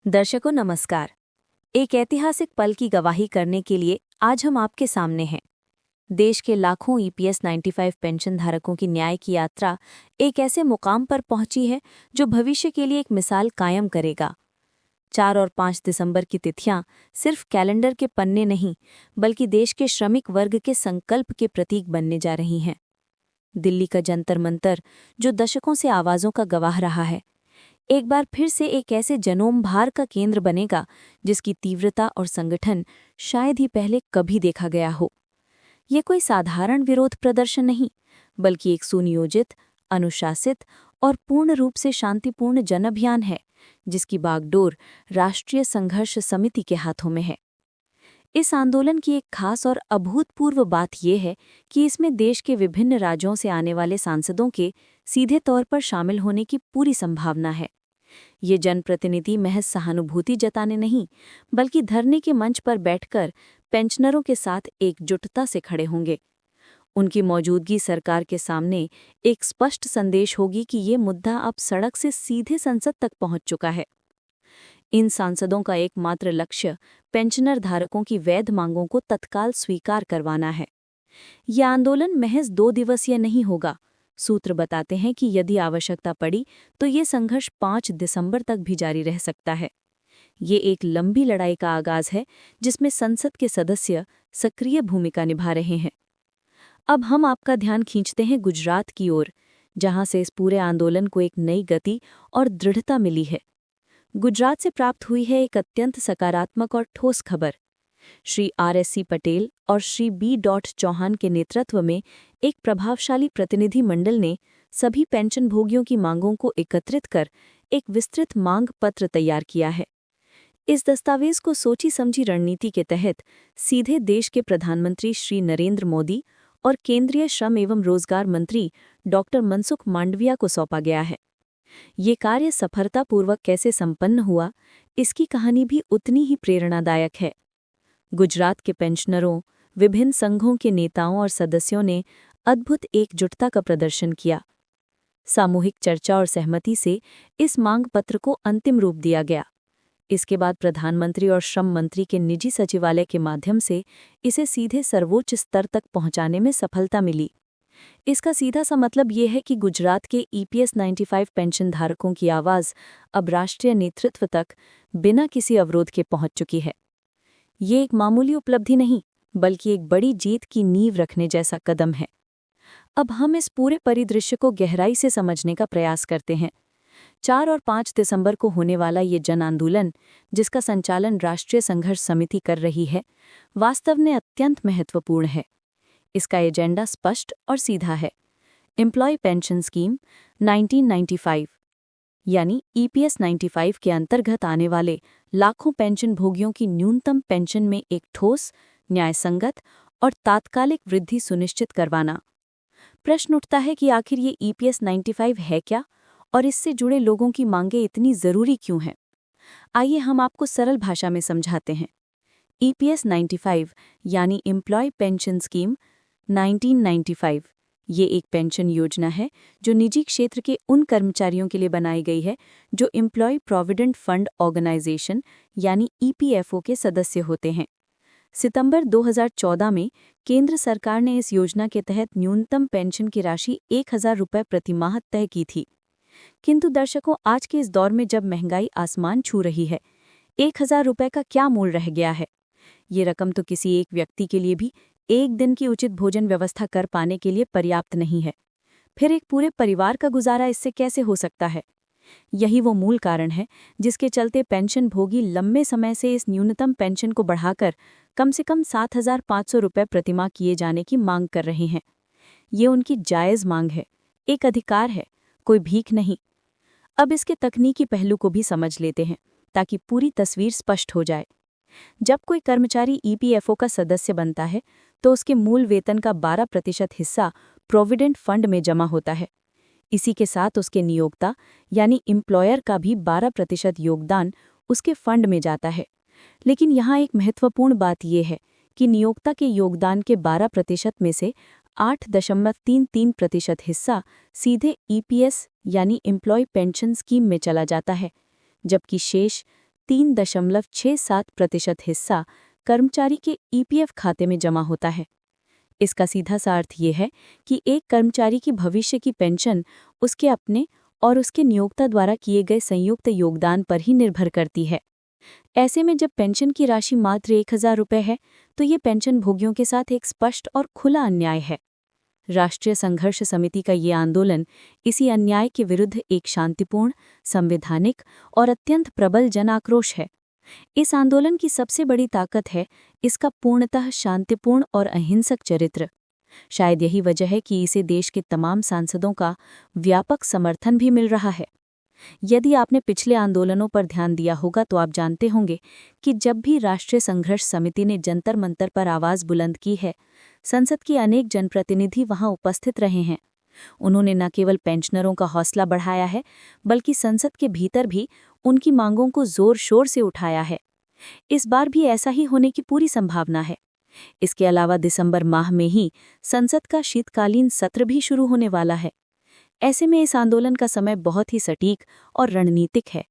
दर्शकों नमस्कार। एक ऐतिहासिक पल की गवाही करने के लिए आज हम आपके सामने हैं। देश के लाखों ईपीएस 95 पेंशन धारकों की न्याय की यात्रा एक ऐसे मुकाम पर पहुंची है जो भविष्य के लिए एक मिसाल कायम करेगा। 4 और 5 दिसंबर की तिथियां सिर्फ कैलेंडर के पन्ने नहीं, बल्कि देश के श्रमिक वर्ग के संकल्प के प्रतीक बनने जा रही हैं। दिल्ली का जंतर मंतर, जो दशकों से आवाज़ों का गवाह रहा है, एक बार फिर से एक ऐसे जनोम भार का केंद्र बनेगा जिसकी तीव्रता और संगठन शायद ही पहले कभी देखा गया हो। ये कोई साधारण विरोध प्रदर्शन नहीं, बल्कि एक सुनियोजित, अनुशासित और पूर्ण रूप से शांतिपूर्ण जन अभियान है, जिसकी बागडोर राष्ट्रीय संघर्ष समिति के हाथों में है। इस आंदोलन की एक खास और अभूतपूर्व बात यह है कि इसमें देश के विभिन्न राज्यों से आने वाले सांसदों के सीधे तौर पर शामिल होने की पूरी संभावना है। ये जनप्रतिनिधि महज सहानुभूति जताने नहीं, बल्कि धरने के मंच पर बैठकर पेंशनरों के साथ एकजुटता से खड़े होंगे। उनकी मौजूदगी सरकार के सामने एक स्पष्ट संदेश होगी कि ये मुद्दा अब सड़क से सीधे संसद तक पहुंच चुका है। इन सांसदों का एकमात्र लक्ष्य पेंशनर धारकों की वैध मांगों को तत्काल स्वीकार करवाना है। यह आंदोलन महज 2 दिवसीय नहीं होगा। सूत्र बताते हैं कि यदि आवश्यकता पड़ी तो ये संघर्ष 5 दिसंबर तक भी जारी रह सकता है। ये एक लंबी लड़ाई का आगाज है, जिसमें संसद के सदस्य सक्रिय भूमिका निभा रहे हैं। अब हम आपका ध्यान खींचते हैं गुजरात की ओर, जहां से इस पूरे आंदोलन को एक नई गति और दृढ़ता मिली है। गुजरात से प्राप्त हुई है एक अत्यंत सकारात्मक और ठोस खबर। श्री RSC पटेल और श्री B. चौहान के नेतृत्व में एक प्रभावशाली प्रतिनिधि मंडल ने सभी पेंशनभोगियों की मांगों को एकत्रित कर एक विस्तृत मांग पत्र तैयार किया है। इस दस्तावेज को सोची समझी रणनीति के तहत सीधे देश के प्रधानमंत्री श्री नरेंद्र मोदी और केंद्रीय श्रम एवं रोजगार मंत्री डॉक्टर मनसुख मांडविया को सौंपा गया है। ये कार्य सफलतापूर्वक कैसे संपन्न हुआ, इसकी कहानी भी उतनी ही प्रेरणादायक है। गुजरात के पेंशनरों, विभिन्न संघों के नेताओं और सदस्यों ने अद्भुत एकजुटता का प्रदर्शन किया। सामूहिक चर्चा और सहमति से इस मांग पत्र को अंतिम रूप दिया गया। इसके बाद प्रधानमंत्री और श्रम मंत्री के निजी सचिवालय के माध्यम से इसे सीधे सर्वोच्च स्तर तक पहुंचाने में सफलता मिली। इसका सीधा सा मतलब ये है कि गुजरात के ईपीएस 95 पेंशन धारकों की आवाज़ अब राष्ट्रीय नेतृत्व तक बिना किसी अवरोध के पहुंच चुकी है। ये एक मामूली उपलब्धि नहीं, बल्कि एक बड़ी जीत की नींव रखने जैसा कदम है। अब हम इस पूरे परिदृश्य को गहराई से समझने का प्रयास करते हैं। 4 और 5 दिसंबर को होने वाला ये जन आंदोलन, जिसका संचालन राष्ट्रीय संघर्ष समिति कर रही है, वास्तव में अत्यंत महत्वपूर्ण है। इसका एजेंडा स्पष्ट और सीधा है। एम्प्लॉय पेंशन स्कीम 1995 यानी ईपीएस 95 के अंतर्गत आने वाले लाखों पेंशन भोगियों की न्यूनतम पेंशन में एक ठोस, न्यायसंगत और तात्कालिक वृद्धि सुनिश्चित करवाना। प्रश्न उठता है कि आखिर ये ईपीएस 95 है क्या, और इससे जुड़े लोगों की मांगें इतनी ज़रूरी क्यों हैं? आइए हम आपको सरल भाषा में समझाते हैं। ईपीएस 95 यानी एम्प्लॉय पेंशन स्कीम 1995 ये एक पेंशन योजना है जो निजी क्षेत्र के उन कर्मचारियों के लिए बनाई गई है जो एम्प्लॉय प्रोविडेंट फंड ऑर्गेनाइजेशन यानी ईपीएफओ के सदस्य होते हैं। सितंबर 2014 में केंद्र सरकार ने इस योजना के तहत न्यूनतम पेंशन की राशि 1000 रुपये प्रति माह तय की थी। किंतु दर्शकों, आज के इस दौर में जब महंगाई आसमान छू रही है, 1000 रुपये का क्या मूल्य रह गया है? ये रकम तो किसी एक व्यक्ति के लिए भी एक दिन की उचित भोजन व्यवस्था कर पाने के लिए पर्याप्त नहीं है। फिर एक पूरे परिवार का गुजारा इससे कैसे हो सकता है? यही वो मूल कारण है जिसके चलते पेंशन भोगी लंबे समय से इस न्यूनतम पेंशन को बढ़ाकर कम से कम 7500 रुपये प्रतिमाह किए जाने की मांग कर रहे हैं। ये उनकी जायज़ मांग है, एक अधिकार है, कोई भीख नहीं। अब इसके तकनीकी पहलू को भी समझ लेते हैं ताकि पूरी तस्वीर स्पष्ट हो जाए। जब कोई कर्मचारी ईपीएफओ का सदस्य बनता है तो उसके मूल वेतन का 12% हिस्सा प्रोविडेंट फंड में जमा होता है। इसी के साथ उसके नियोक्ता यानी एम्प्लॉयर का भी 12% योगदान उसके फंड में जाता है। लेकिन यहाँ एक महत्वपूर्ण बात यह है कि नियोक्ता के योगदान के 12% में से 8.33% हिस्सा सीधे ईपीएस यानी एम्प्लॉय पेंशन स्कीम में चला जाता है, जबकि शेष 3.67% हिस्सा कर्मचारी के ईपीएफ खाते में जमा होता है। इसका सीधा सा अर्थ ये है कि एक कर्मचारी की भविष्य की पेंशन उसके अपने और उसके नियोक्ता द्वारा किए गए संयुक्त योगदान पर ही निर्भर करती है। ऐसे में जब पेंशन की राशि मात्र 1,000 रुपये है तो ये पेंशन भोगियों के साथ एक स्पष्ट और खुला अन्याय है। राष्ट्रीय संघर्ष समिति का ये आंदोलन इसी अन्याय के विरुद्ध एक शांतिपूर्ण, संवैधानिक और अत्यंत प्रबल जन आक्रोश है। इस आंदोलन की सबसे बड़ी ताकत है इसका पूर्णतः शांतिपूर्ण और अहिंसक चरित्र। शायद यही वजह है कि इसे देश के तमाम सांसदों का व्यापक समर्थन भी मिल रहा है। यदि आपने पिछले आंदोलनों पर ध्यान दिया होगा तो आप जानते होंगे कि जब भी राष्ट्रीय संघर्ष समिति ने जंतर मंतर पर आवाज बुलंद की है, संसद के अनेक जनप्रतिनिधि वहां उपस्थित रहे हैं। उन्होंने न केवल पेंशनरों का हौसला बढ़ाया है, बल्कि संसद के भीतर भी उनकी मांगों को जोर शोर से उठाया है। इस बार भी ऐसा ही होने की पूरी संभावना है। इसके अलावा दिसंबर माह में ही संसद का शीतकालीन सत्र भी शुरू होने वाला है। ऐसे में इस आंदोलन का समय बहुत ही सटीक और रणनीतिक है।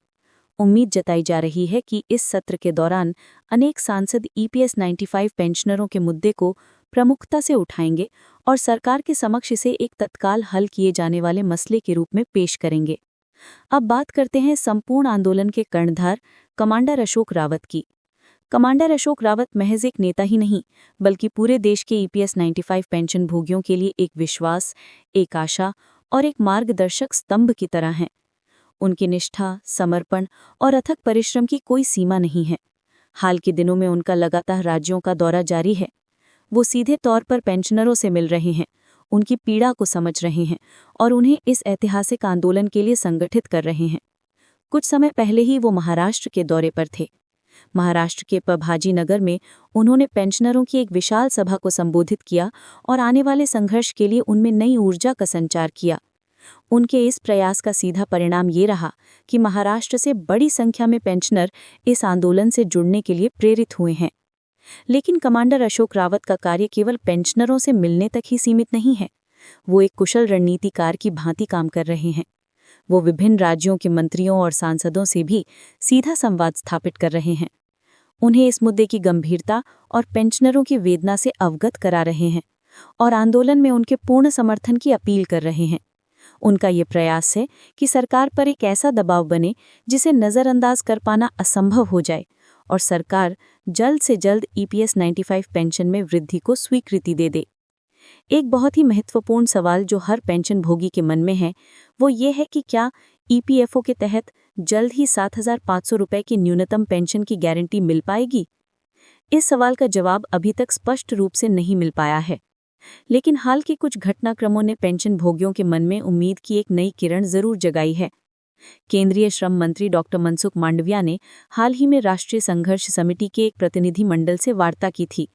उम्मीद जताई जा रही है कि इस सत्र के दौरान अनेक सांसद ईपीएस 95 पेंशनरों के मुद्दे को प्रमुखता से उठाएंगे और सरकार के समक्ष इसे एक तत्काल हल किए जाने वाले मसले के रूप में पेश करेंगे। अब बात करते हैं संपूर्ण आंदोलन के कर्णधार कमांडर अशोक रावत की। कमांडर अशोक रावत महज एक नेता ही नहीं, बल्कि पूरे देश के ईपीएस 95 पेंशन भोगियों के लिए एक विश्वास, एक आशा और एक मार्गदर्शक स्तंभ की तरह हैं। उनकी निष्ठा, समर्पण और अथक परिश्रम की कोई सीमा नहीं है। हाल के दिनों में उनका लगातार राज्यों का दौरा जारी है। वो सीधे तौर पर पेंशनरों से मिल रहे हैं, उनकी पीड़ा को समझ रहे हैं और उन्हें इस ऐतिहासिक आंदोलन के लिए संगठित कर रहे हैं। कुछ समय पहले ही वो महाराष्ट्र के दौरे पर थे। महाराष्ट्र के पभाजी नगर में उन्होंने पेंशनरों की एक विशाल सभा को संबोधित किया और आने वाले संघर्ष के लिए उनमें नई ऊर्जा का संचार किया। उनके इस प्रयास का सीधा परिणाम ये रहा कि महाराष्ट्र से बड़ी संख्या में पेंशनर इस आंदोलन से जुड़ने के लिए प्रेरित हुए हैं। लेकिन कमांडर अशोक रावत का कार्य केवल पेंशनरों से मिलने तक ही सीमित नहीं है। वो एक कुशल रणनीतिकार की भांति काम कर रहे हैं। वो विभिन्न राज्यों के मंत्रियों और सांसदों से भी सीधा संवाद स्थापित कर रहे हैं। उन्हें इस मुद्दे की गंभीरता और पेंशनरों की वेदना से अवगत करा रहे हैं और आंदोलन में उनके पूर्ण समर्थन की अपील कर रहे हैं। उनका ये प्रयास है कि सरकार पर एक ऐसा दबाव बने जिसे नज़रअंदाज कर पाना असंभव हो जाए और सरकार जल्द से जल्द ईपीएस 95 पेंशन में वृद्धि को स्वीकृति दे दे। एक बहुत ही महत्वपूर्ण सवाल जो हर पेंशन भोगी के मन में है, वो ये है कि क्या ईपीएफओ के तहत जल्द ही 7,500 रुपये की न्यूनतम पेंशन की गारंटी मिल पाएगी? इस सवाल का जवाब अभी तक स्पष्ट रूप से नहीं मिल पाया है। लेकिन हाल के कुछ घटनाक्रमों ने पेंशन भोगियों के मन में उम्मीद की एक नई किरण जरूर जगाई है। केंद्रीय श्रम मंत्री डॉक्टर मनसुख मांडविया ने हाल ही में राष्ट्रीय संघर्ष समिति के एक प्रतिनिधि मंडल से वार्ता की थी।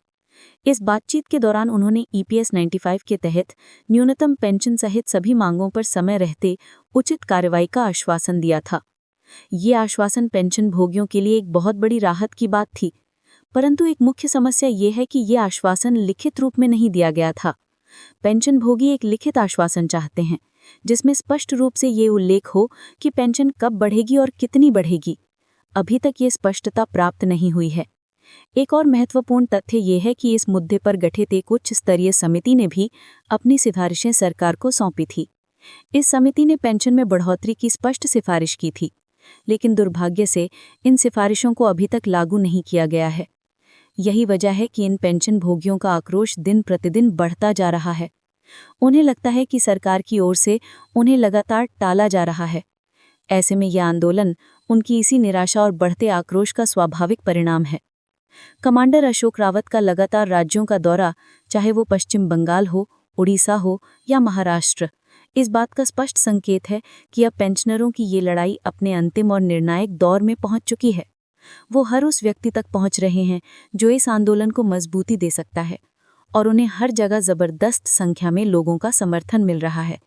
इस बातचीत के दौरान उन्होंने ईपीएस 95 के तहत न्यूनतम पेंशन सहित सभी मांगों पर समय रहते उचित कार्रवाई का आश्वासन दिया था। ये आश्वासन पेंशन भोगियों के लिए एक बहुत बड़ी राहत की बात थी, परंतु एक मुख्य समस्या ये है कि ये आश्वासन लिखित रूप में नहीं दिया गया था। पेंशन भोगी एक लिखित आश्वासन चाहते हैं जिसमें स्पष्ट रूप से ये उल्लेख हो कि पेंशन कब बढ़ेगी और कितनी बढ़ेगी। अभी तक ये स्पष्टता प्राप्त नहीं हुई है। एक और महत्वपूर्ण तथ्य ये है कि इस मुद्दे पर गठित एक उच्च स्तरीय समिति ने भी अपनी सिफारिशें सरकार को सौंपी थी। इस समिति ने पेंशन में बढ़ोतरी की स्पष्ट सिफारिश की थी, लेकिन दुर्भाग्य से इन सिफारिशों को अभी तक लागू नहीं किया गया है। यही वजह है कि इन पेंशन भोगियों का आक्रोश दिन प्रतिदिन बढ़ता जा रहा है। उन्हें लगता है कि सरकार की ओर से उन्हें लगातार टाला जा रहा है। ऐसे में यह आंदोलन उनकी इसी निराशा और बढ़ते आक्रोश का स्वाभाविक परिणाम है। कमांडर अशोक रावत का लगातार राज्यों का दौरा, चाहे वो पश्चिम बंगाल हो, उड़ीसा हो या महाराष्ट्र, इस बात का स्पष्ट संकेत है कि अब पेंशनरों की ये लड़ाई अपने अंतिम और निर्णायक दौर में पहुंच चुकी है। वो हर उस व्यक्ति तक पहुंच रहे हैं जो इस आंदोलन को मजबूती दे सकता है, और उन्हें हर जगह जबरदस्त संख्या में लोगों का समर्थन मिल रहा है।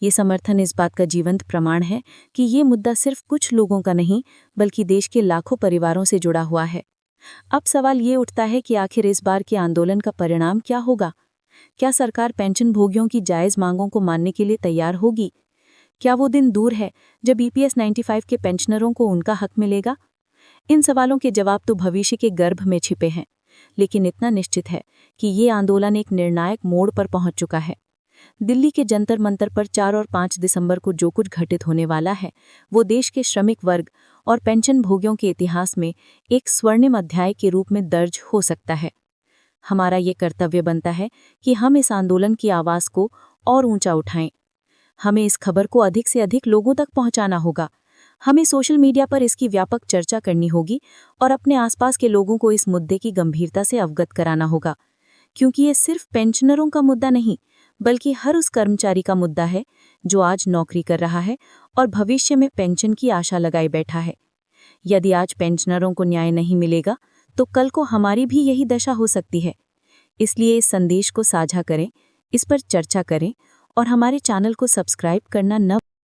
ये समर्थन इस बात का जीवंत प्रमाण है कि ये मुद्दा सिर्फ कुछ लोगों का नहीं, बल्कि देश के लाखों परिवारों से जुड़ा हुआ है। अब सवाल ये उठता है कि आखिर इस बार के आंदोलन का परिणाम क्या होगा? क्या सरकार पेंशन भोगियों की जायज मांगों को मानने के लिए तैयार होगी? क्या वो दिन दूर है जब ईपीएस 95 के पेंशनरों को उनका हक मिलेगा? इन सवालों के जवाब तो भविष्य के गर्भ में छिपे हैं, लेकिन इतना निश्चित है कि ये आंदोलन एक निर्णायक मोड़ पर पहुंच चुका है। दिल्ली के जंतर मंतर पर 4 और 5 दिसंबर को जो कुछ घटित होने वाला है, वो देश के श्रमिक वर्ग और पेंशन भोगियों के इतिहास में एक स्वर्णिम अध्याय के रूप में दर्ज हो सकता है। हमारा ये कर्तव्य बनता है कि हम इस आंदोलन की आवाज़ को और ऊंचा उठाएं। हमें इस खबर को अधिक से अधिक लोगों तक पहुंचाना होगा। हमें सोशल मीडिया पर इसकी व्यापक चर्चा करनी होगी और अपने आसपास के लोगों को इस मुद्दे की गंभीरता से अवगत कराना होगा, क्योंकि ये सिर्फ पेंशनरों का मुद्दा नहीं, बल्कि हर उस कर्मचारी का मुद्दा है जो आज नौकरी कर रहा है और भविष्य में पेंशन की आशा लगाए बैठा है। यदि आज पेंशनरों को न्याय नहीं मिलेगा, तो कल को हमारी भी यही दशा हो सकती है। इसलिए इस संदेश को साझा करें, इस पर चर्चा करें और हमारे चैनल को सब्सक्राइब करना न